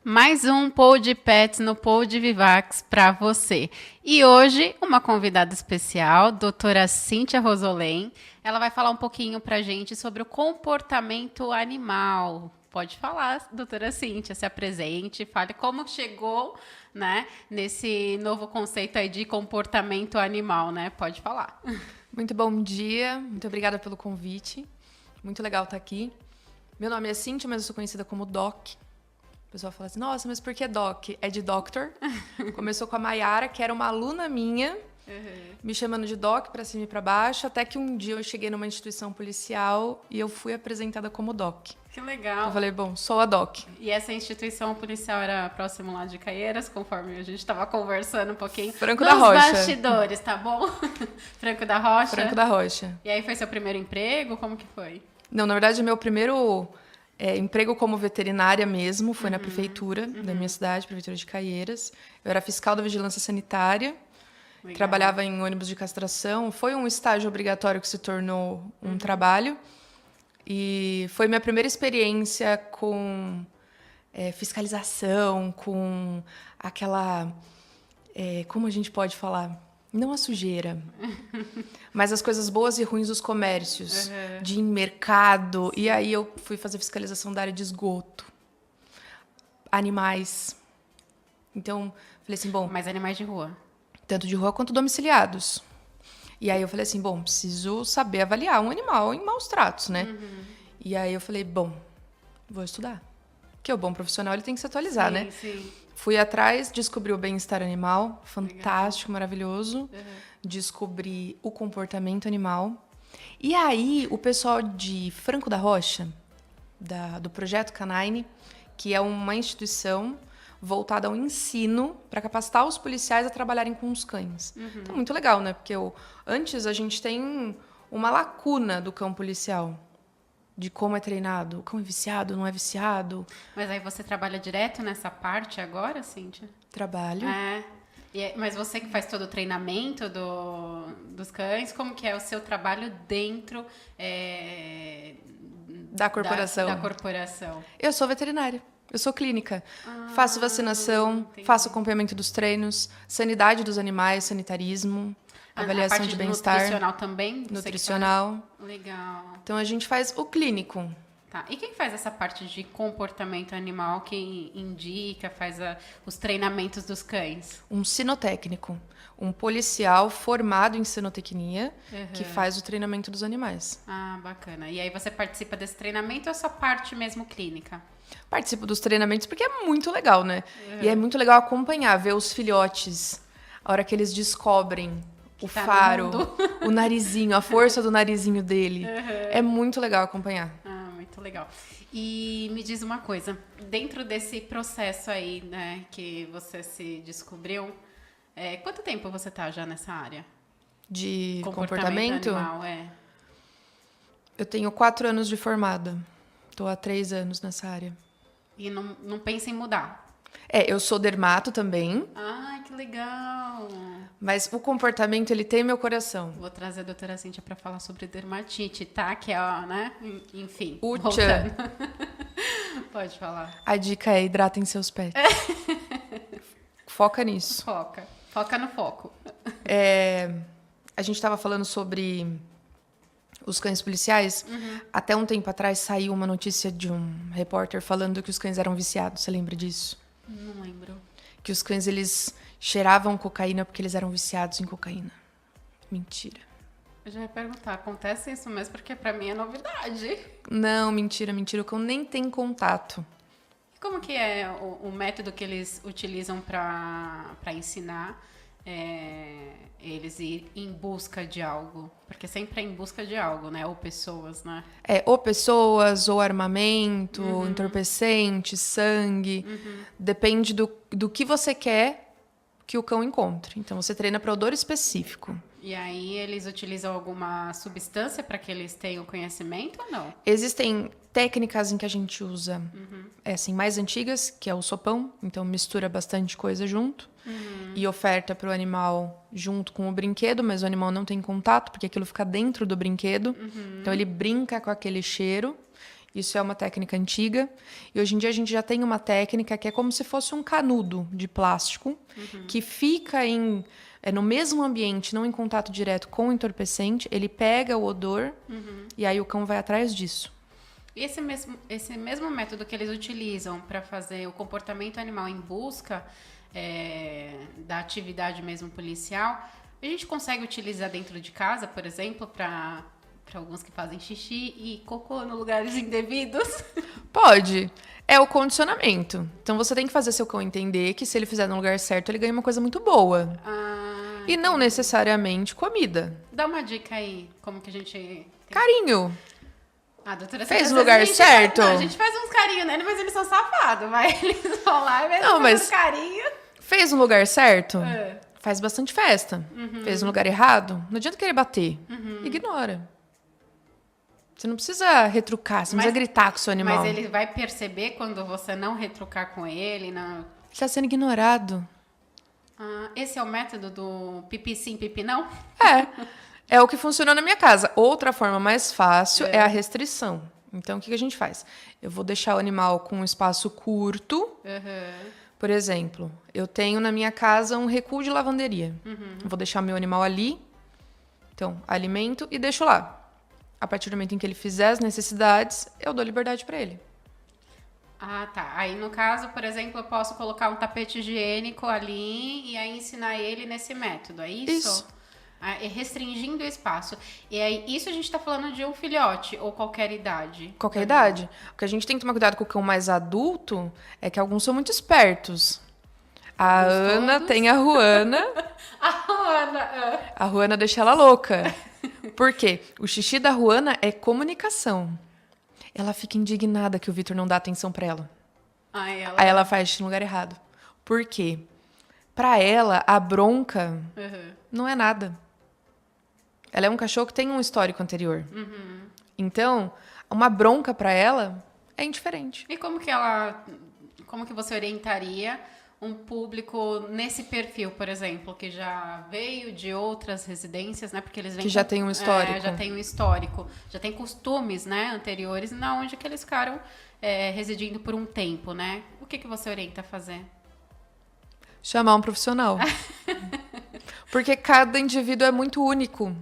Mais um Pod Pets no Pod Vivax para você. E hoje, uma convidada especial, doutora Cíntia Rosolém. Ela vai falar um pouquinho para a gente sobre o comportamento animal. Pode falar, doutora Cíntia, se apresente, fale como chegou, né, nesse novo conceito aí de comportamento animal, né? Pode falar. Muito bom dia, muito obrigada pelo convite. Muito legal estar aqui. Meu nome é Cíntia, mas eu sou conhecida como Doc. O pessoal fala assim, nossa, mas por que Doc? É de Doctor. Começou com a Mayara, que era uma aluna minha, me chamando de Doc para cima e para baixo, até que um dia eu cheguei numa instituição policial e eu fui apresentada como Doc. Que legal. Eu falei, bom, sou a Doc. E essa instituição policial era próximo lá de Caieiras, conforme a gente estava conversando um pouquinho. Franco da Rocha. Nos bastidores, tá bom? Franco da Rocha. Franco da Rocha. E aí foi seu primeiro emprego? Como que foi? Não, na verdade, meu primeiro emprego como veterinária mesmo foi na prefeitura da minha cidade, prefeitura de Caieiras. Eu era fiscal da vigilância sanitária. Legal. Trabalhava em ônibus de castração. Foi um estágio obrigatório que se tornou um trabalho. E foi minha primeira experiência com fiscalização, com aquela... como a gente pode falar? Não a sujeira, mas as coisas boas e ruins dos comércios, de ir em mercado. E aí eu fui fazer fiscalização da área de esgoto. Animais. Então, falei assim, bom... Mas animais de rua? Tanto de rua quanto domiciliados. E aí eu falei assim, bom, preciso saber avaliar um animal em maus tratos, né? E aí eu falei, bom, vou estudar. Porque o bom profissional, ele tem que se atualizar, né? Sim. Fui atrás, descobri o bem-estar animal, fantástico, maravilhoso. Descobri o comportamento animal. E aí, o pessoal de Franco da Rocha, do Projeto Canine, que é uma instituição voltada ao ensino para capacitar os policiais a trabalharem com os cães. Então, muito legal, né? Porque antes a gente tem uma lacuna do cão policial. De como é treinado. O cão é viciado, não é viciado. Mas aí você trabalha direto nessa parte agora, Cíntia? Trabalho. Mas você que faz todo o treinamento dos cães, como que é o seu trabalho dentro Da corporação. Da corporação? Eu sou veterinária. Eu sou clínica. Faço vacinação, entendi. faço acompanhamento dos treinos, sanidade dos animais, sanitarismo, avaliação a parte de bem-estar. Nutricional também? Nutricional. Legal. Então, a gente faz o clínico. Tá. E quem faz essa parte de comportamento animal, quem indica, faz os treinamentos dos cães? Um sinotécnico. Um policial formado em sinotecnia que faz o treinamento dos animais. Ah, bacana. E aí você participa desse treinamento ou essa parte mesmo clínica? Participo dos treinamentos porque é muito legal, né? E é muito legal acompanhar, ver os filhotes, a hora que eles descobrem o tá faro, o narizinho, a força do narizinho dele. É muito legal acompanhar. Ah, muito legal. E me diz uma coisa, dentro desse processo aí, né, que você se descobriu, quanto tempo você tá já nessa área? De comportamento? Animal, Eu tenho 4 anos de formada. Estou há 3 anos nessa área. E não pensa em mudar? Eu sou dermato também. Ai, que legal! Mas o comportamento, ele tem meu coração. Vou trazer a doutora Cíntia para falar sobre dermatite, tá? Que é, né? Enfim, O voltando. Pode falar. A dica é hidratem seus pets. Foca nisso. Foca no foco. A gente estava falando sobre os cães policiais. Até um tempo atrás saiu uma notícia de um repórter falando que os cães eram viciados. Você lembra disso? Não lembro. Que os cães, eles cheiravam cocaína porque eles eram viciados em cocaína. Mentira. Eu já ia perguntar, acontece isso mesmo? Porque pra mim é novidade. Não, mentira. O cão nem tem contato. E como que é o método que eles utilizam para ensinar eles ir em busca de algo? Porque sempre é em busca de algo, né? Ou pessoas, né? Ou pessoas, ou armamento, entorpecente, sangue. Depende do que você quer que o cão encontre. Então, você treina para odor específico. E aí eles utilizam alguma substância para que eles tenham conhecimento ou não? Existem técnicas em que a gente usa, assim, mais antigas, que é o sopão. Então, mistura bastante coisa junto. E oferta para o animal junto com o brinquedo, mas o animal não tem contato, porque aquilo fica dentro do brinquedo. Então, ele brinca com aquele cheiro. Isso é uma técnica antiga. E hoje em dia a gente já tem uma técnica que é como se fosse um canudo de plástico que fica no mesmo ambiente, não em contato direto com o entorpecente. Ele pega o odor e aí o cão vai atrás disso. E esse mesmo método que eles utilizam para fazer o comportamento animal em busca da atividade mesmo policial, a gente consegue utilizar dentro de casa, por exemplo, para alguns que fazem xixi e cocô em lugares indevidos? Pode. É o condicionamento. Então você tem que fazer seu cão entender que se ele fizer no lugar certo, ele ganha uma coisa muito boa. E não necessariamente comida. Dá uma dica aí, como que a gente... Carinho. Doutora, fez no lugar certo? A gente faz uns carinhos nele, mas eles são safados, mas eles vão lá e não, mas carinho. Fez no lugar certo? Faz bastante festa. Fez no lugar errado? Não adianta querer bater. Ignora. Você não precisa retrucar, você não precisa gritar com o seu animal. Mas ele vai perceber quando você não retrucar com ele? Não... Ele está sendo ignorado. Esse é o método do pipi sim, pipi não? É o que funciona na minha casa. Outra forma mais fácil é a restrição. Então, o que a gente faz? Eu vou deixar o animal com um espaço curto. Por exemplo, eu tenho na minha casa um recuo de lavanderia. Eu vou deixar meu animal ali. Então, alimento e deixo lá. A partir do momento em que ele fizer as necessidades, eu dou liberdade para ele. Tá. Aí, no caso, por exemplo, eu posso colocar um tapete higiênico ali e aí ensinar ele nesse método, é isso? Isso. Restringindo o espaço. E aí, isso a gente tá falando de um filhote ou qualquer idade? Qualquer idade. O que a gente tem que tomar cuidado com o cão mais adulto é que alguns são muito espertos. A Ana tem a Ruana. A Ruana. A Ruana deixa ela louca. Por quê? O xixi da Ruana é comunicação. Ela fica indignada que o Vitor não dá atenção pra ela. Aí ela faz xixi no lugar errado. Por quê? Pra ela, a bronca não é nada. Ela é um cachorro que tem um histórico anterior. Então, uma bronca pra ela é indiferente. E como que você orientaria um público nesse perfil, por exemplo, que já veio de outras residências, né? Porque eles vêm que já tem um histórico. Já tem um histórico, já tem costumes, né, anteriores, na onde que eles ficaram residindo por um tempo, né? O que você orienta a fazer? Chamar um profissional. Porque cada indivíduo é muito único.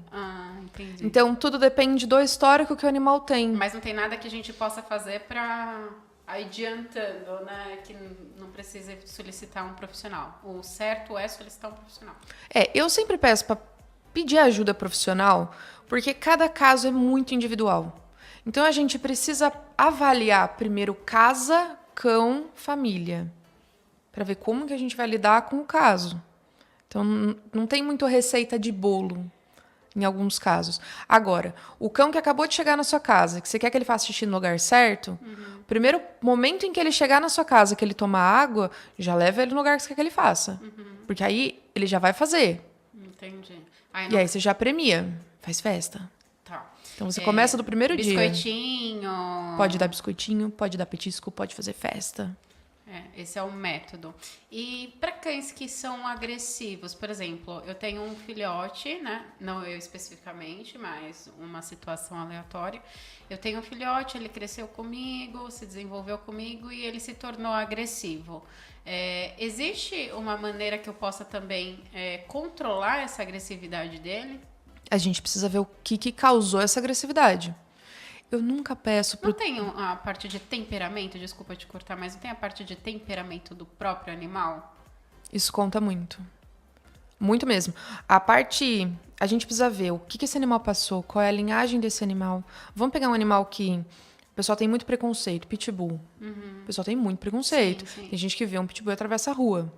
Entendi. Então, tudo depende do histórico que o animal tem. Mas não tem nada que a gente possa fazer para adiantando, né? Que não precisa solicitar um profissional. O certo é solicitar um profissional. Eu sempre peço para pedir ajuda profissional, porque cada caso é muito individual. Então, a gente precisa avaliar primeiro casa, cão, família, para ver como que a gente vai lidar com o caso. Então, não tem muito receita de bolo em alguns casos. Agora, o cão que acabou de chegar na sua casa, que você quer que ele faça xixi no lugar certo, o primeiro momento em que ele chegar na sua casa, que ele tomar água, já leva ele no lugar que você quer que ele faça. Porque aí ele já vai fazer. Entendi. E aí você já premia, faz festa. Tá. Então você começa do primeiro dia. Biscoitinho. Pode dar biscoitinho, pode dar petisco, pode fazer festa. Esse é o método. E para cães que são agressivos, por exemplo, eu tenho um filhote, né? Não eu especificamente, mas uma situação aleatória. Eu tenho um filhote, ele cresceu comigo, se desenvolveu comigo e ele se tornou agressivo. Existe uma maneira que eu possa também controlar essa agressividade dele? A gente precisa ver o que causou essa agressividade. Eu nunca peço Não tem a parte de temperamento, desculpa te cortar, mas não tem a parte de temperamento do próprio animal? Isso conta muito. Muito mesmo. A gente precisa ver o que esse animal passou, qual é a linhagem desse animal. Vamos pegar um animal que o pessoal tem muito preconceito, pitbull. O pessoal tem muito preconceito. Sim. Tem gente que vê um pitbull e atravessa a rua.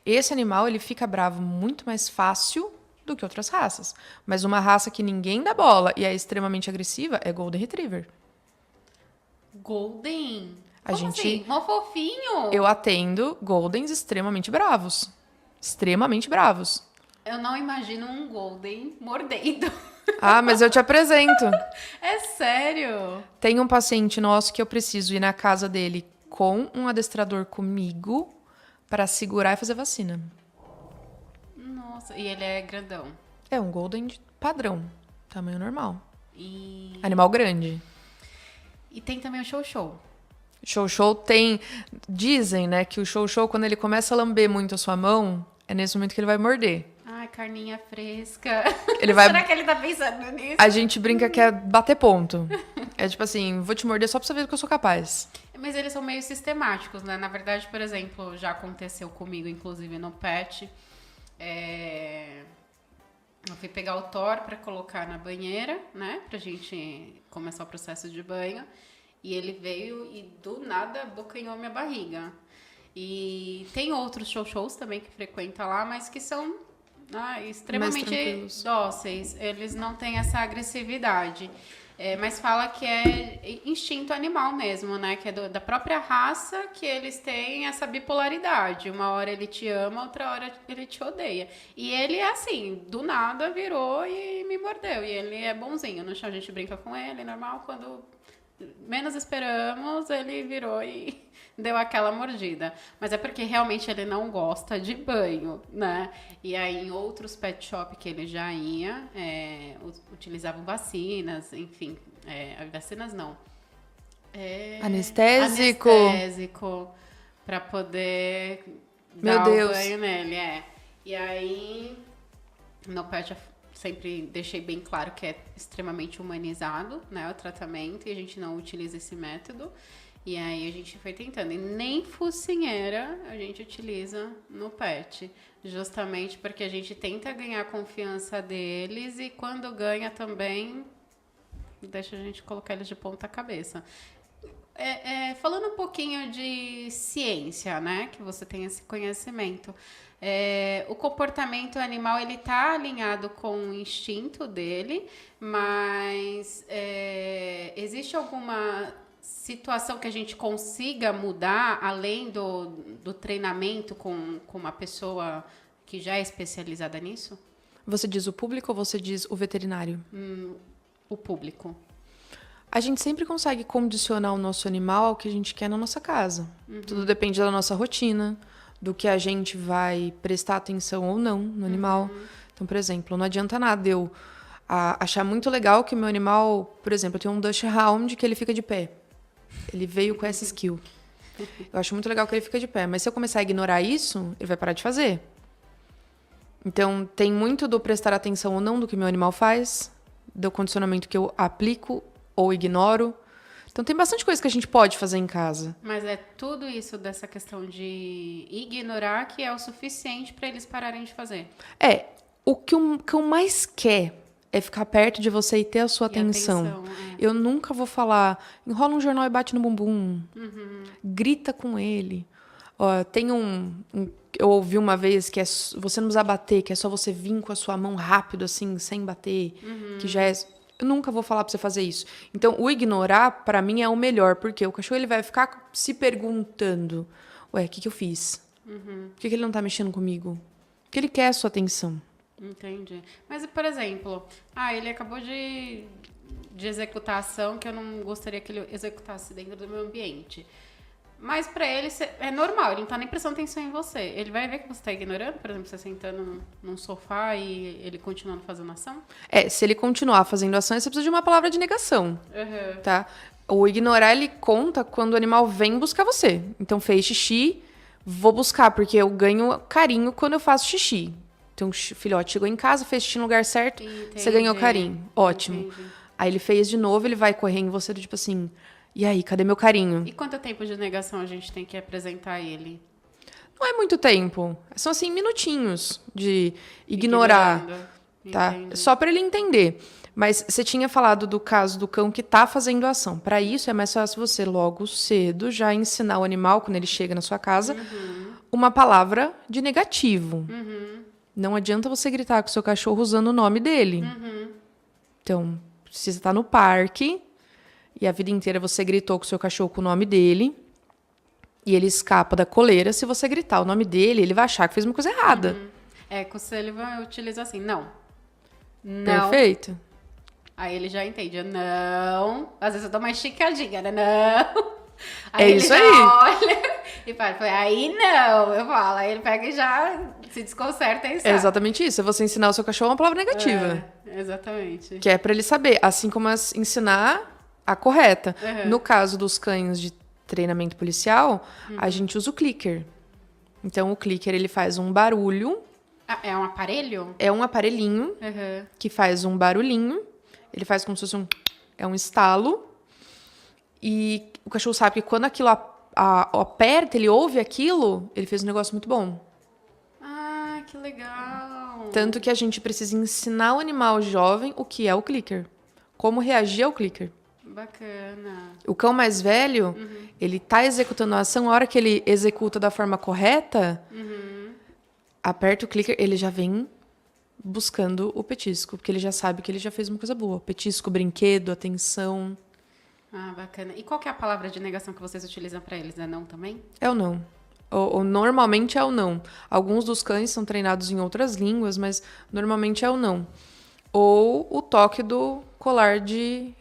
Esse animal, ele fica bravo muito mais fácil do que outras raças. Mas uma raça que ninguém dá bola e é extremamente agressiva é Golden Retriever. Golden? Assim? Mó fofinho! Eu atendo Goldens extremamente bravos. extremamente bravos. Eu não imagino um Golden mordendo. Ah, mas eu te apresento. É sério? Tem um paciente nosso que eu preciso ir na casa dele com um adestrador comigo para segurar e fazer vacina. Nossa, e ele é grandão. É um Golden padrão, tamanho normal. E, Animal grande. e tem também o Show. Show tem... Dizem, né, que o show, quando ele começa a lamber muito a sua mão, é nesse momento que ele vai morder. Ai, carninha fresca. Ele vai... Será que ele tá pensando nisso? A gente brinca que é bater ponto. É tipo assim, vou te morder só pra você ver do que eu sou capaz. Mas eles são meio sistemáticos, né? Na verdade, por exemplo, já aconteceu comigo, inclusive no pet. Eu fui pegar o Thor pra colocar na banheira, né? Pra gente começar o processo de banho. E ele veio e do nada abocanhou minha barriga. E tem outros shows também que frequenta lá, mas que são extremamente dóceis. Eles não têm essa agressividade. Mas fala que é instinto animal mesmo, né? Que é da própria raça que eles têm essa bipolaridade. Uma hora ele te ama, outra hora ele te odeia. E ele é assim, do nada virou e me mordeu. E ele é bonzinho. No chão a gente brinca com ele, normal. Quando menos esperamos, ele virou e deu aquela mordida. Mas é porque realmente ele não gosta de banho, né? E aí em outros pet shop que ele já ia, utilizavam vacinas, enfim. Vacinas não. Anestésico. Anestésico. Pra poder Meu dar Deus. o banho nele, E aí, no pet sempre deixei bem claro que é extremamente humanizado, né, o tratamento, e a gente não utiliza esse método. E aí a gente foi tentando. E nem focinheira a gente utiliza no pet. Justamente porque a gente tenta ganhar a confiança deles e quando ganha também, deixa a gente colocar eles de ponta cabeça. Falando um pouquinho de ciência, né, que você tem esse conhecimento. O comportamento animal ele está alinhado com o instinto dele, mas existe alguma situação que a gente consiga mudar além do treinamento com uma pessoa que já é especializada nisso? Você diz o público ou você diz o veterinário? O público. A gente sempre consegue condicionar o nosso animal ao que a gente quer na nossa casa. Tudo depende da nossa rotina, do que a gente vai prestar atenção ou não no animal. Então, por exemplo, não adianta nada eu achar muito legal que meu animal... Por exemplo, eu tenho um Dachshund que ele fica de pé. Ele veio com essa skill. Eu acho muito legal que ele fica de pé. Mas se eu começar a ignorar isso, ele vai parar de fazer. Então, tem muito do prestar atenção ou não do que meu animal faz, do condicionamento que eu aplico ou ignoro. Então, tem bastante coisa que a gente pode fazer em casa. Mas é tudo isso dessa questão de ignorar que é o suficiente para eles pararem de fazer. O que eu mais quero é ficar perto de você e ter a sua atenção. Eu nunca vou falar, enrola um jornal e bate no bumbum. Grita com ele. Ó, tem eu ouvi uma vez que você não precisa bater, que é só você vir com a sua mão rápido, assim, sem bater. Que já é... Eu nunca vou falar pra você fazer isso. Então, o ignorar, pra mim, é o melhor. Porque o cachorro ele vai ficar se perguntando. Ué, o que eu fiz? Por que ele não tá mexendo comigo? Porque ele quer a sua atenção. Entendi. Mas, por exemplo, ele acabou de executar a ação que eu não gostaria que ele executasse dentro do meu ambiente. Mas pra ele é normal, ele não tá nem prestando atenção em você. Ele vai ver que você tá ignorando, por exemplo, você sentando num sofá e ele continuando fazendo ação? Se ele continuar fazendo ação, você precisa de uma palavra de negação, tá? O ignorar, ele conta quando o animal vem buscar você. Então, fez xixi, vou buscar, porque eu ganho carinho quando eu faço xixi. Então, o filhote chegou em casa, fez xixi no lugar certo, você ganhou carinho. Ótimo. Entendi. Aí ele fez de novo, ele vai correr em você, tipo assim... E aí, cadê meu carinho? E quanto tempo de negação a gente tem que apresentar ele? Não é muito tempo. São, assim, minutinhos de ignorar, tá? Só para ele entender. Mas você tinha falado do caso do cão que tá fazendo ação. Para isso, é mais fácil você, logo cedo, já ensinar o animal, quando ele chega na sua casa, uma palavra de negativo. Não adianta você gritar com o seu cachorro usando o nome dele. Então, se você tá no parque... E a vida inteira você gritou com o seu cachorro com o nome dele. E ele escapa da coleira. Se você gritar o nome dele, ele vai achar que fez uma coisa errada. Com o Sullivan eu utilizo assim, não. Não. Perfeito. Aí ele já entende, não. Às vezes eu dou uma esticadinha, né? Não. É isso aí. Olha e fala, aí não, eu falo. Aí ele pega e já se desconcerta e sabe. É exatamente isso. É você ensinar o seu cachorro uma palavra negativa. Exatamente. Que é pra ele saber. Assim como ensinar a correta. No caso dos cães de treinamento policial, a gente usa o clicker. Então, o clicker, ele faz um barulho. Ah, é um aparelho? É um aparelhinho que faz um barulhinho. Ele faz como se fosse é um estalo. E o cachorro sabe que quando aquilo aperta, ele ouve aquilo, ele fez um negócio muito bom. Ah, que legal. Tanto que a gente precisa ensinar o animal jovem o que é o clicker. Como reagir ao clicker. Bacana. O cão mais velho, ele tá executando a ação, a hora que ele executa da forma correta, aperta o clicker, ele já vem buscando o petisco, porque ele já sabe que ele já fez uma coisa boa. Petisco, brinquedo, atenção. Ah, bacana. E qual que é a palavra de negação que vocês utilizam para eles? É não também? É o não. Ou normalmente é o não. Alguns dos cães são treinados em outras línguas, mas normalmente é o não. Ou o toque do colar de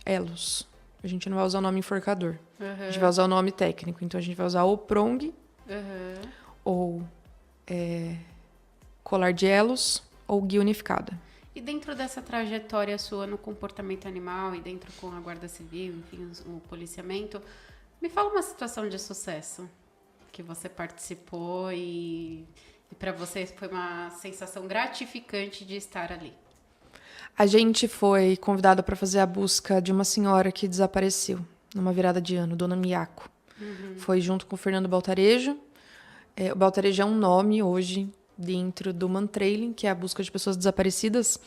elos. A gente não vai usar o nome enforcador. A gente vai usar o nome técnico. Então, a gente vai usar o prong, ou colar de elos, ou guia unificada. E dentro dessa trajetória sua no comportamento animal e dentro com a Guarda Civil, enfim, o policiamento, me fala uma situação de sucesso que você participou e para você foi uma sensação gratificante de estar ali. A gente foi convidada para fazer a busca de uma senhora que desapareceu numa virada de ano, Dona Miyako. Foi junto com o Fernando Baltarejo. O Baltarejo é um nome hoje dentro do Mantrailing, que é a busca de pessoas desaparecidas.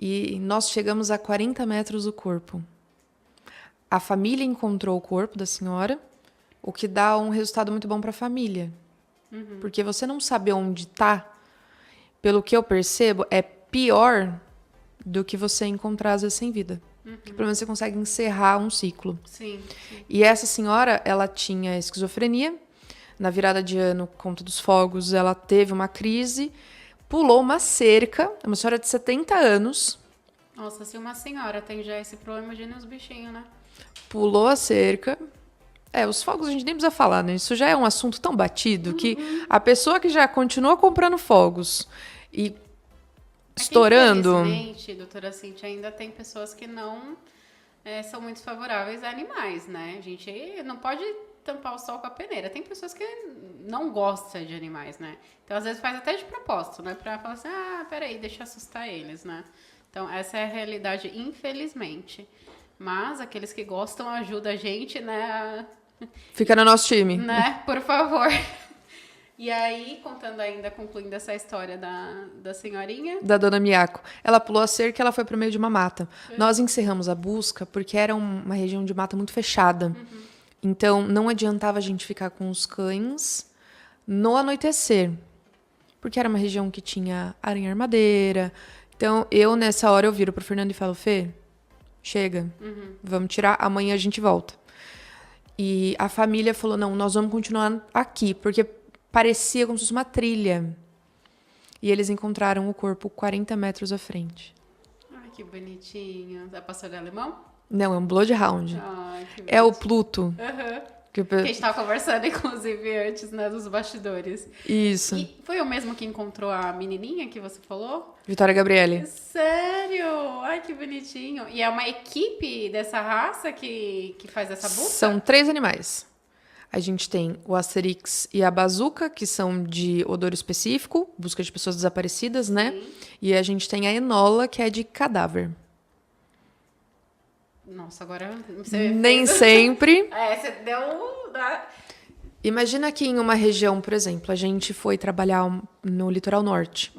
E nós chegamos a 40 metros do corpo. A família encontrou o corpo da senhora, o que dá um resultado muito bom para a família. Porque você não saber onde está, pelo que eu percebo, é pior do que você encontrar às vezes sem vida. Porque pelo menos você consegue encerrar um ciclo. Sim. E essa senhora, ela tinha esquizofrenia. Na virada de ano, por conta dos fogos, ela teve uma crise, pulou uma cerca, é uma senhora de 70 anos. Nossa, se uma senhora tem já esse problema, imagina os bichinhos, né? Pulou a cerca. Os fogos a gente nem precisa falar, né? Isso já é um assunto tão batido que a pessoa que já continua comprando fogos e estourando... Infelizmente, doutora Cíntia, ainda tem pessoas que não são muito favoráveis a animais, né? A gente não pode tampar o sol com a peneira. Tem pessoas que não gostam de animais, né? Então, às vezes, faz até de propósito, né? Pra falar assim, peraí, deixa eu assustar eles, né? Então, essa é a realidade, infelizmente. Mas aqueles que gostam ajudam a gente, né? Fica no nosso time. Né? Por favor. E aí, concluindo essa história da senhorinha... Da Dona Miyako. Ela pulou a cerca e ela foi pro meio de uma mata. Nós encerramos a busca porque era uma região de mata muito fechada. Então, não adiantava a gente ficar com os cães no anoitecer. Porque era uma região que tinha aranha-armadeira. Então, nessa hora, eu viro pro Fernando e falo, Fê, chega, vamos tirar, amanhã a gente volta. E a família falou, não, nós vamos continuar aqui, porque parecia como se fosse uma trilha. E eles encontraram o corpo 40 metros à frente. Ai, que bonitinho. É pastor alemão? Não, é um Bloodhound. Ai, que é o Pluto. Que a gente estava conversando, inclusive, antes, né, dos bastidores. Isso. E foi o mesmo que encontrou a menininha que você falou? Vitória Gabriele. Sério? Ai, que bonitinho. E é uma equipe dessa raça que faz essa busca? São 3 animais. A gente tem o Asterix e a Bazooka, que são de odor específico, busca de pessoas desaparecidas, né? Sim. E a gente tem a Enola, que é de cadáver. Nossa, agora você Nem sempre. você deu... Imagina que em uma região, por exemplo, a gente foi trabalhar no litoral norte.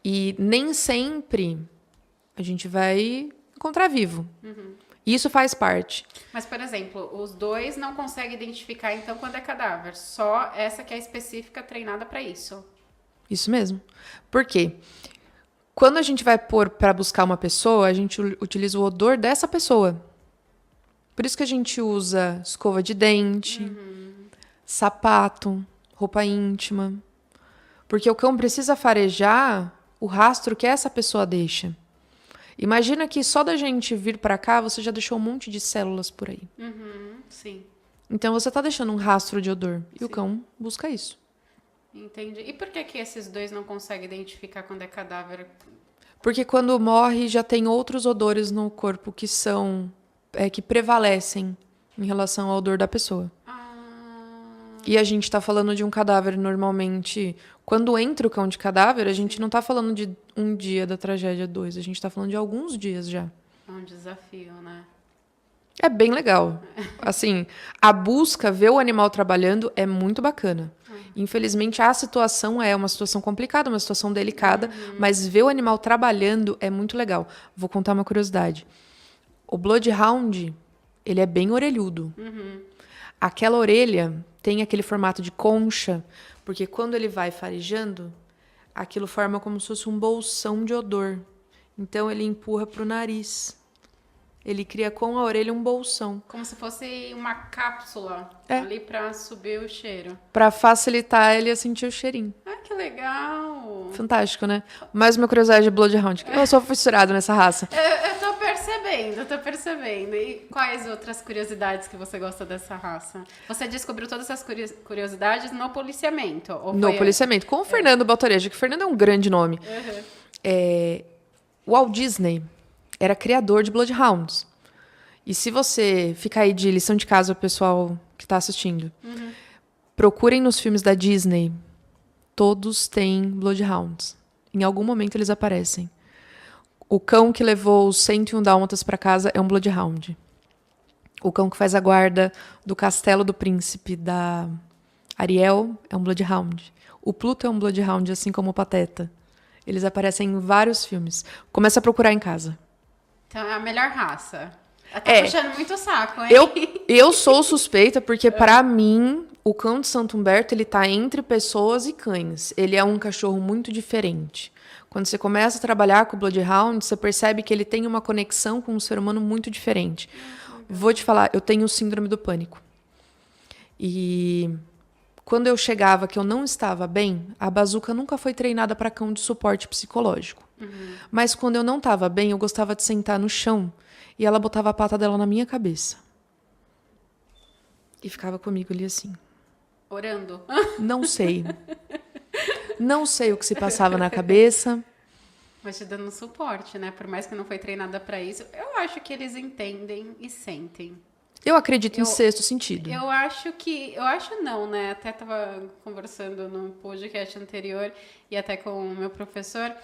E nem sempre a gente vai encontrar vivo. Isso faz parte. Mas, por exemplo, os dois não conseguem identificar, então, quando é cadáver. Só essa que é específica, treinada para isso. Isso mesmo. Por quê? Quando a gente vai pôr para buscar uma pessoa, a gente utiliza o odor dessa pessoa. Por isso que a gente usa escova de dente, sapato, roupa íntima. Porque o cão precisa farejar o rastro que essa pessoa deixa. Imagina que só da gente vir pra cá, você já deixou um monte de células por aí. Sim. Então você tá deixando um rastro de odor. E Sim. o cão busca isso. Entendi. E por que esses dois não conseguem identificar quando é cadáver? Porque quando morre, já tem outros odores no corpo que são... que prevalecem em relação ao odor da pessoa. E a gente tá falando de um cadáver normalmente... Quando entra o cão de cadáver, a gente não tá falando de um dia da tragédia 2. A gente tá falando de alguns dias já. É um desafio, né? É bem legal. Assim, a busca, ver o animal trabalhando é muito bacana. Infelizmente, a situação é uma situação complicada, uma situação delicada, mas ver o animal trabalhando é muito legal. Vou contar uma curiosidade. O Bloodhound, ele é bem orelhudo. Aquela orelha tem aquele formato de concha, porque quando ele vai farejando, aquilo forma como se fosse um bolsão de odor. Então, ele empurra para o nariz. Ele cria com a orelha um bolsão. Como se fosse uma cápsula ali pra subir o cheiro. Pra facilitar ele a sentir o cheirinho. Ah, que legal! Fantástico, né? Mais uma curiosidade de Bloodhound. Eu sou fissurado nessa raça. Eu tô percebendo. E quais outras curiosidades que você gosta dessa raça? Você descobriu todas essas curiosidades no policiamento? Ou No policiamento. Com o Fernando Baltarejo, que o Fernando é um grande nome. O Walt Disney era criador de Bloodhounds. E se você ficar aí de lição de casa, o pessoal que está assistindo, procurem nos filmes da Disney. Todos têm Bloodhounds. Em algum momento eles aparecem. O cão que levou os 101 dálmatas para casa é um Bloodhound. O cão que faz a guarda do castelo do príncipe da Ariel é um Bloodhound. O Pluto é um Bloodhound, assim como o Pateta. Eles aparecem em vários filmes. Começa a procurar em casa. Então é a melhor raça. Tá puxando muito o saco, hein? Eu sou suspeita porque, para mim, o cão de Santo Humberto, ele tá entre pessoas e cães. Ele é um cachorro muito diferente. Quando você começa a trabalhar com o Bloodhound, você percebe que ele tem uma conexão com um ser humano muito diferente. Vou te falar, eu tenho síndrome do pânico. E quando eu chegava que eu não estava bem, a Bazuca nunca foi treinada para cão de suporte psicológico. Mas quando eu não estava bem, eu gostava de sentar no chão e ela botava a pata dela na minha cabeça. E ficava comigo ali assim. Orando. Não sei. Não sei o que se passava na cabeça. Mas te dando suporte, né? Por mais que não foi treinada para isso, eu acho que eles entendem e sentem. Eu acredito em sexto sentido. Eu acho não, né? Até tava conversando no podcast anterior e até com o meu professor,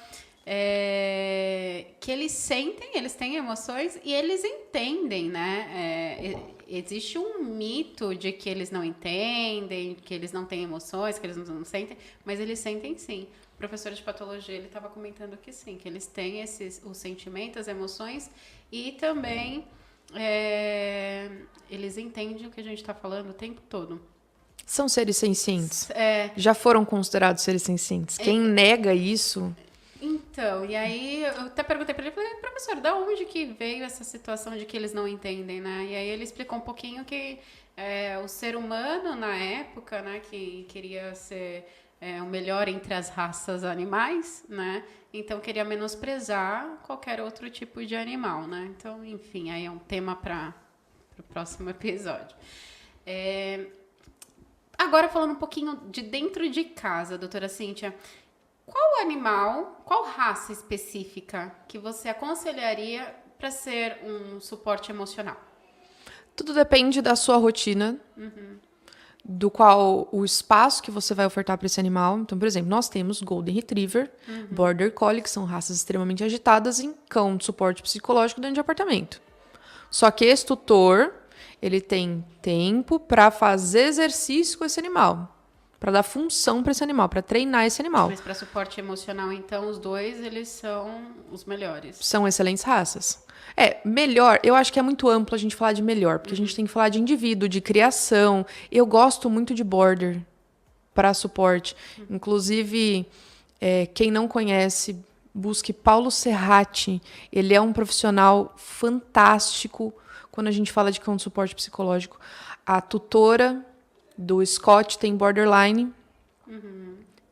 que eles sentem, eles têm emoções e eles entendem, né? Existe um mito de que eles não entendem, que eles não têm emoções, que eles não sentem, mas eles sentem sim. O professor de patologia, ele estava comentando que sim, que eles têm os sentimentos, as emoções e também eles entendem o que a gente está falando o tempo todo. São seres sencientes. Já foram considerados seres sencientes. Quem nega isso... Então, e aí eu até perguntei para ele, falei, professor, da onde que veio essa situação de que eles não entendem, né? E aí ele explicou um pouquinho que o ser humano, na época, né, que queria ser o melhor entre as raças animais, né? Então, queria menosprezar qualquer outro tipo de animal, né? Então, enfim, aí é um tema para o próximo episódio. Agora, falando um pouquinho de dentro de casa, doutora Cíntia, qual animal, qual raça específica que você aconselharia para ser um suporte emocional? Tudo depende da sua rotina, do qual o espaço que você vai ofertar para esse animal. Então, por exemplo, nós temos Golden Retriever, Border Collie, que são raças extremamente agitadas, em cão de suporte psicológico dentro de apartamento. Só que esse tutor, ele tem tempo para fazer exercício com esse animal. Para dar função para esse animal, para treinar esse animal. Mas para suporte emocional, então, os dois, eles são os melhores. São excelentes raças. Melhor, eu acho que é muito amplo a gente falar de melhor, porque a gente tem que falar de indivíduo, de criação. Eu gosto muito de Border para suporte. Inclusive, quem não conhece, busque Paulo Serrati. Ele é um profissional fantástico, quando a gente fala de cão de suporte psicológico. A tutora do Scott tem borderline.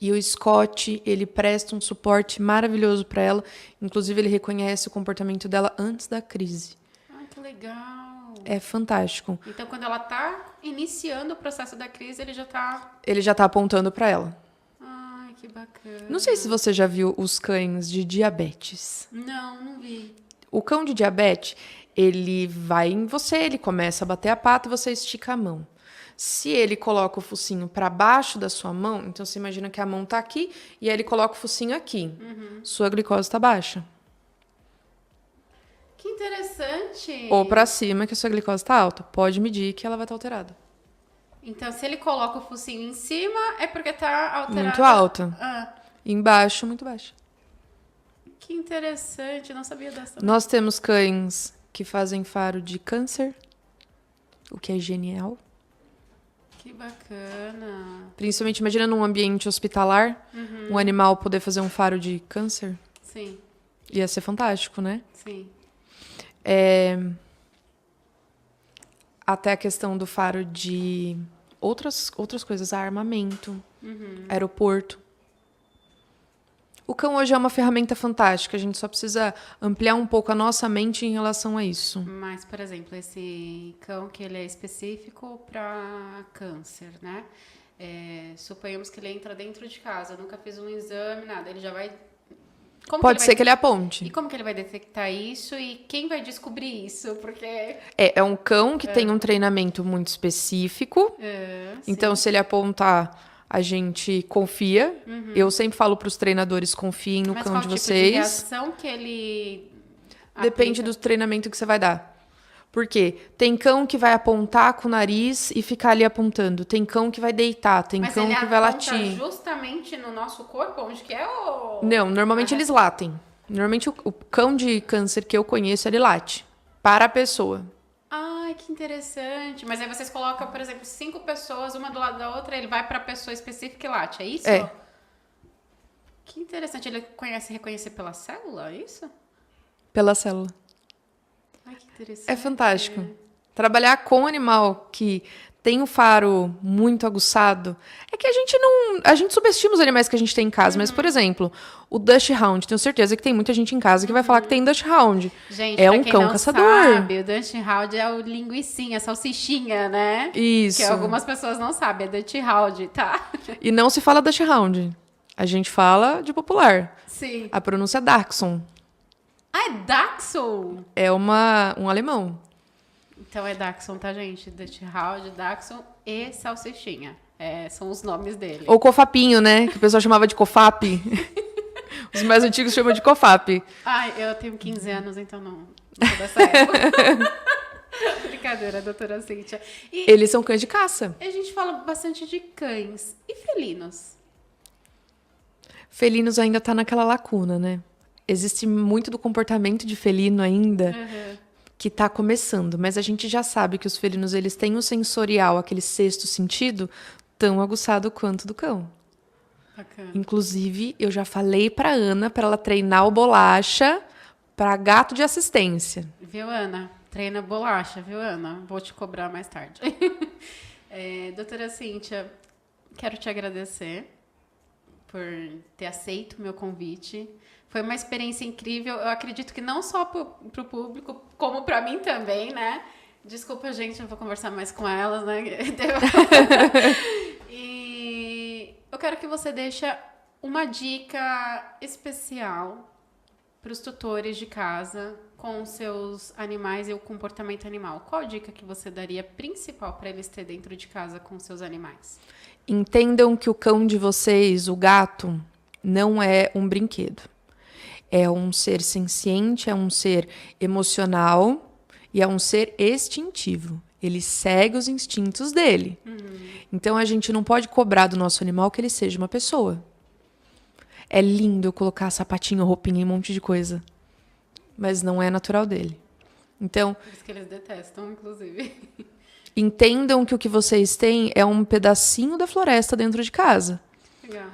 E o Scott, ele presta um suporte maravilhoso para ela. Inclusive, ele reconhece o comportamento dela antes da crise. Ai, que legal. É fantástico. Então, quando ela tá iniciando o processo da crise, ele já tá... Ele já tá apontando para ela. Ai, que bacana. Não sei se você já viu os cães de diabetes. Não vi. O cão de diabetes, ele vai em você, ele começa a bater a pata e você estica a mão. Se ele coloca o focinho para baixo da sua mão, então você imagina que a mão tá aqui e aí ele coloca o focinho aqui. Sua glicose tá baixa. Que interessante. Ou para cima, que a sua glicose tá alta. Pode medir que ela vai estar alterada. Então, se ele coloca o focinho em cima, é porque tá alterada. Muito alta. Ah, Embaixo, muito baixa. que interessante. Não sabia dessa. Nós temos cães que fazem faro de câncer, o que é genial. Que bacana. Principalmente, imagina num ambiente hospitalar, um animal poder fazer um faro de câncer. Sim, Ia ser fantástico, né? sim. Até a questão do faro de outras coisas, armamento, aeroporto. O cão hoje é uma ferramenta fantástica, a gente só precisa ampliar um pouco a nossa mente em relação a isso. Mas, por exemplo, esse cão que ele é específico para câncer, né? Suponhamos que ele entra dentro de casa, eu nunca fiz um exame, nada. Ele já vai... Pode ser que ele aponte. E como que ele vai detectar isso e quem vai descobrir isso? Porque... É um cão que tem um treinamento muito específico. Então, se ele apontar, a gente confia. Eu sempre falo para os treinadores, confiem no cão de vocês. Mas qual tipo de reação que ele... Depende do treinamento que você vai dar. Por quê? Tem cão que vai apontar com o nariz e ficar ali apontando. Tem cão que vai deitar. Tem cão que vai latir. Mas ele aponta justamente no nosso corpo? Onde que é o... Não, normalmente eles latem. Normalmente o cão de câncer que eu conheço, ele late. Para a pessoa. Ai, que interessante. Mas aí vocês colocam, por exemplo, 5 pessoas, uma do lado da outra, ele vai para a pessoa específica e late, é isso? É. Que interessante. Ele reconhecer pela célula, é isso? Pela célula. Ai, que interessante. É fantástico. Trabalhar com um animal que tem o faro muito aguçado é que a gente subestima os animais que a gente tem em casa. Mas, por exemplo, o Dachshund, tenho certeza que tem muita gente em casa que vai falar que tem Dachshund. Gente, é pra um quem cão não caçador. sabe, o Dachshund é o linguicinha, a salsichinha, né? Isso. Que algumas pessoas não sabem, é Dachshund, tá? E não se fala Dachshund. A gente fala de popular. Sim. A pronúncia é Dachshund. Ah, é Dachshund? É um alemão. Então é Dachshund, tá, gente? Dachshund, Dachshund e salsichinha. São os nomes dele. Ou cofapinho, né? Que o pessoal chamava de cofap. Os mais antigos chamam de cofap. Ai, eu tenho 15 anos, então não sou dessa época. Brincadeira, doutora Cíntia. E Eles são cães de caça. a gente fala bastante de cães. E felinos? Felinos ainda tá naquela lacuna, né? Existe muito do comportamento de felino ainda que tá começando. Mas a gente já sabe que os felinos, eles têm o sensorial, aquele sexto sentido, tão aguçado quanto do cão. Bacana. Inclusive, eu já falei pra Ana para ela treinar o bolacha para gato de assistência. Viu, Ana? Treina bolacha, viu, Ana? Vou te cobrar mais tarde. Doutora Cíntia, quero te agradecer por ter aceito o meu convite. Foi uma experiência incrível. Eu acredito que não só para o público, como para mim também, né? Desculpa, gente, eu vou conversar mais com elas, né? E eu quero que você deixe uma dica especial para os tutores de casa com os seus animais e o comportamento animal. Qual dica que você daria principal para eles ter dentro de casa com os seus animais? Entendam que o cão de vocês, o gato, não é um brinquedo. É um ser senciente, é um ser emocional e é um ser instintivo. Ele segue os instintos dele. Então, a gente não pode cobrar do nosso animal que ele seja uma pessoa. É lindo eu colocar sapatinho, roupinha e um monte de coisa. Mas não é natural dele. Então, Por isso que eles detestam, inclusive. entendam que o que vocês têm é um pedacinho da floresta dentro de casa. Legal.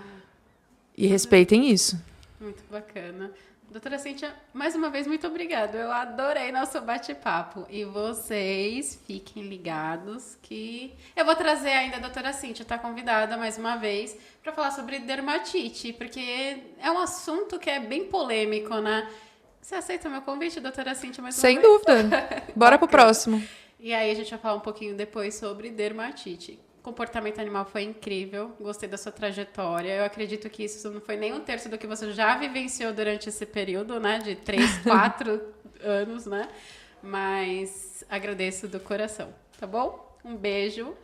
E respeitem isso. Muito bacana. Doutora Cíntia, mais uma vez, muito obrigada. Eu adorei nosso bate-papo. E vocês fiquem ligados que eu vou trazer ainda a doutora Cíntia, tá convidada mais uma vez, para falar sobre dermatite, porque é um assunto que é bem polêmico, né? Você aceita o meu convite, doutora Cíntia, mais uma Sem vez? dúvida. Bora pro próximo. E aí a gente vai falar um pouquinho depois sobre dermatite. Comportamento animal foi incrível, gostei da sua trajetória. Eu acredito que isso não foi nem um terço do que você já vivenciou durante esse período, né? De 3, 4 anos, né? Mas agradeço do coração, tá bom? Um beijo.